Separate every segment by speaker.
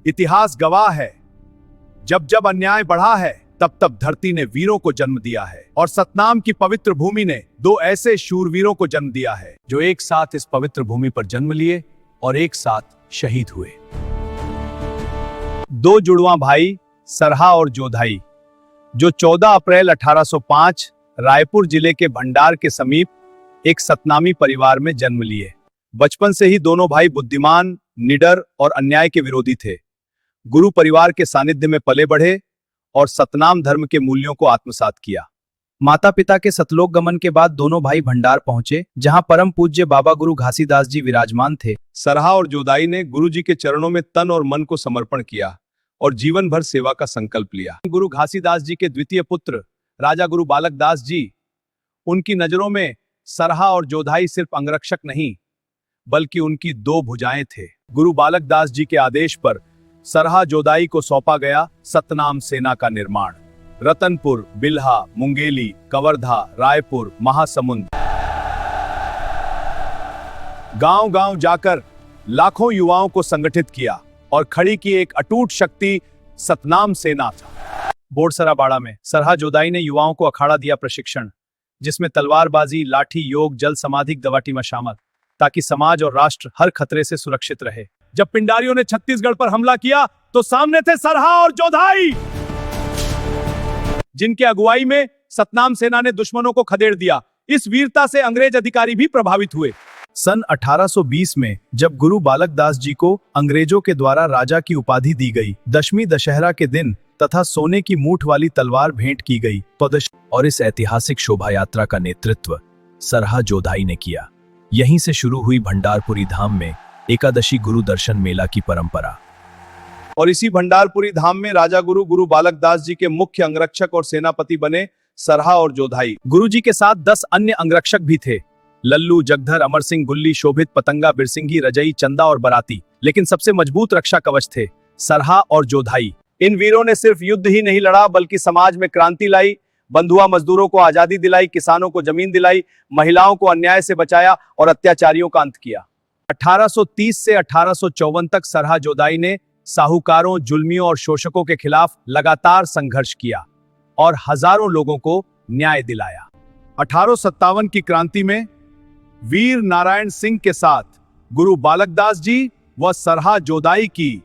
Speaker 1: इतिहास गवाह है, जब जब अन्याय बढ़ा है तब तब धरती ने वीरों को जन्म दिया है और सतनाम की पवित्र भूमि ने दो ऐसे शूरवीरों को जन्म दिया है जो एक साथ इस पवित्र भूमि पर जन्म लिए और एक साथ शहीद हुए। दो जुड़वा भाई सरहा और जोधाई जो 14 अप्रैल 1805 रायपुर जिले के भंडार के समीप एक सतनामी परिवार में जन्म लिए। बचपन से ही दोनों भाई बुद्धिमान, निडर और अन्याय के विरोधी थे। गुरु परिवार के सानिध्य में पले बढ़े और सतनाम धर्म के मूल्यों को आत्मसात किया। माता पिता के सतलोक गमन के बाद दोनों भाई भंडार पहुंचे, जहां परम पूज्य बाबा गुरु घासीदास जी विराजमान थे। सरहा और जोदाई ने गुरु जी के चरणों में तन और मन को समर्पण किया और जीवन भर सेवा का संकल्प लिया। गुरु घासीदास जी के द्वितीय पुत्र राजा गुरु बालक दास जी, उनकी नजरों में सरहा और जोधाई सिर्फ अंगरक्षक नहीं बल्कि उनकी दो भुजाएं थे। गुरु बालक दास जी के आदेश पर सरहा जोदाई को सौंपा गया सतनाम सेना का निर्माण। रतनपुर, बिल्हा, मुंगेली, कवर्धा, रायपुर, महासमुंद, गांव-गांव जाकर लाखों युवाओं को संगठित किया और खड़ी की एक अटूट शक्ति सतनाम सेना था। बोरसरा बाड़ा में सरहा जोदाई ने युवाओं को अखाड़ा दिया प्रशिक्षण, जिसमें तलवारबाजी, लाठी, योग, जल समाधि, दवाटीमा शामिल, ताकि समाज और राष्ट्र हर खतरे से सुरक्षित रहे। जब पिंडारियों ने छत्तीसगढ़ पर हमला किया तो सामने थे सरहा और जोधाई, जिनके अगुवाई में सतनाम सेना ने दुश्मनों को खदेड़ दिया। इस वीरता से अंग्रेज अधिकारी भी प्रभावित हुए। सन 1820 में जब गुरु बालक दास जी को अंग्रेजों के द्वारा राजा की उपाधि दी गई, दशमी दशहरा के दिन तथा सोने की मूठ वाली तलवार भेंट की गई और इस ऐतिहासिक शोभा यात्रा का नेतृत्व सरहा जोधाई ने किया। यहीं से शुरू हुई भंडारपुरी धाम में एकादशी गुरु दर्शन मेला की परंपरा। और इसी भंडारपुरी धाम में राजा गुरु बालक दास जी के मुख्य अंगरक्षक और सेनापति बने सरहा और जोधाई। गुरु जी के साथ 10 अन्य अंगरक्षक भी थे, लल्लू, जगधर, अमर सिंह, गुल्ली, शोभित, पतंगा, बिरसिंगी, रजई, चंदा और बराती। लेकिन सबसे मजबूत रक्षा कवच थे सरहा और जोधाई। इन वीरों ने सिर्फ युद्ध ही नहीं लड़ा बल्कि समाज में क्रांति लाई, बंधुआ मजदूरों को आजादी दिलाई, किसानों को जमीन दिलाई, महिलाओं को अन्याय से बचाया और अत्याचारियों का अंत किया। 1830 से 1854 तक सरहा जोदाई ने साहूकारों, जुल्मियों और शोषकों के खिलाफ लगातार संघर्ष किया और हजारों लोगों को न्याय दिलाया। 1857 की क्रांति में वीर नारायण सिंह के साथ गुरु बालक दास जी व सरहा जोदाई की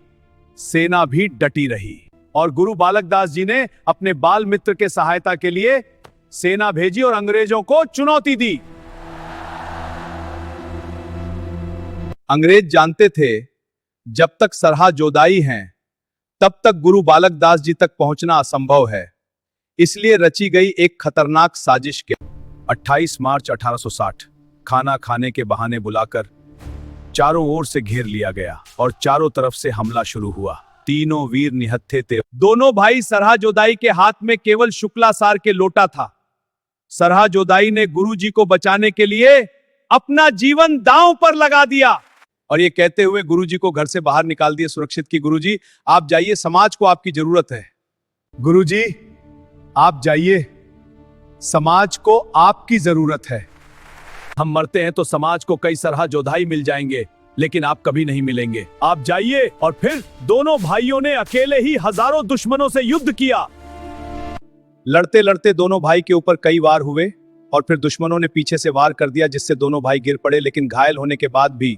Speaker 1: सेना भी डटी रही और गुरु बालक दास जी ने अपने बाल मित्र के सहायता के लिए सेना भेजी और अंग्रेजों को चुनौती दी। अंग्रेज जानते थे जब तक सरहा जोदाई हैं तब तक गुरु बालक दास जी तक पहुंचना असंभव है, इसलिए रची गई एक खतरनाक साजिश के 28 मार्च 1860 खाना खाने के बहाने बुलाकर चारों ओर से घेर लिया गया और चारों तरफ से हमला शुरू हुआ। तीनों वीर निहत्थे थे। दोनों भाई सरहा जोदाई के हाथ में केवल शुक्ला सार के लोटा था। सरहा जोदाई ने गुरु जी को बचाने के लिए अपना जीवन दांव पर लगा दिया और ये कहते हुए गुरुजी को घर से बाहर निकाल दिए सुरक्षित की गुरुजी आप जाइए, समाज को आपकी जरूरत है। गुरुजी आप जाइए, समाज को आपकी जरूरत है। हम मरते हैं तो समाज को कई सरहा जोधाई मिल जाएंगे, लेकिन आप कभी नहीं मिलेंगे। आप जाइए। और फिर दोनों भाइयों ने अकेले ही हजारों दुश्मनों से युद्ध किया। लड़ते लड़ते दोनों भाई के ऊपर कई वार हुए और फिर दुश्मनों ने पीछे से वार कर दिया, जिससे दोनों भाई गिर पड़े, लेकिन घायल होने के बाद भी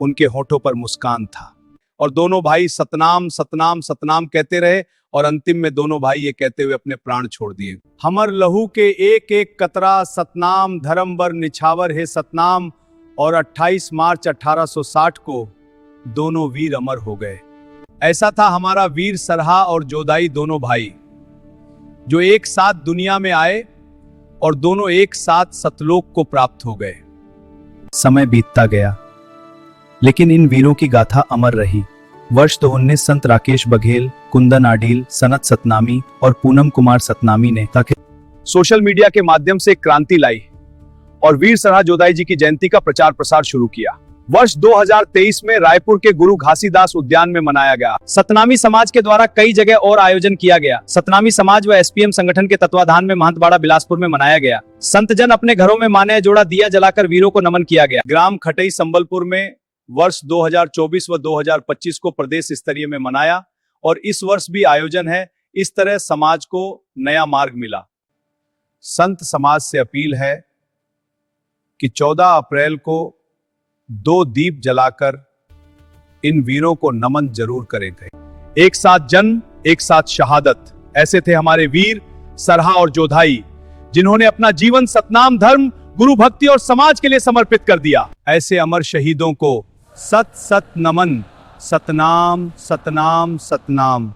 Speaker 1: उनके होठों पर मुस्कान था और दोनों भाई सतनाम सतनाम सतनाम कहते रहे और अंतिम में दोनों भाई ये कहते हुए अपने प्राण छोड़ दिए। हमर लहू के एक एक कतरा सतनाम धर्म बर निछावर है सतनाम। और 28 मार्च 1860 को दोनों वीर अमर हो गए। ऐसा था हमारा वीर सरहा और जोदाई, दोनों भाई जो एक साथ दुनिया में आए और दोनों एक साथ सतलोक को प्राप्त हो गए। समय बीतता गया लेकिन इन वीरों की गाथा अमर रही। वर्ष 2019 संत राकेश बघेल, कुंदन आडील, सनत सतनामी और पूनम कुमार सतनामी ने सोशल मीडिया के माध्यम से क्रांति लाई और वीर सरहा जोदाई जी की जयंती का प्रचार प्रसार शुरू किया। वर्ष 2023 में रायपुर के गुरु घासीदास उद्यान में मनाया गया। सतनामी समाज के द्वारा कई जगह और आयोजन किया गया। सतनामी समाज व एसपीएम संगठन के तत्वाधान में महंतवाड़ा बिलासपुर में मनाया गया। संतजन अपने घरों में माने जोड़ा दिया जलाकर वीरों को नमन किया गया। ग्राम खटई संबलपुर में वर्ष 2024 व 2025 को प्रदेश स्तरीय में मनाया और इस वर्ष भी आयोजन है। इस तरह समाज को नया मार्ग मिला। संत समाज से अपील है कि 14 अप्रैल को 2 दीप जलाकर इन वीरों को नमन जरूर करेंगे। एक साथ जन्म, एक साथ शहादत, ऐसे थे हमारे वीर सरहा और जोधाई, जिन्होंने अपना जीवन सतनाम धर्म, गुरु भक्ति और समाज के लिए समर्पित कर दिया। ऐसे अमर शहीदों को सत सत नमन, सतनाम सतनाम सतनाम।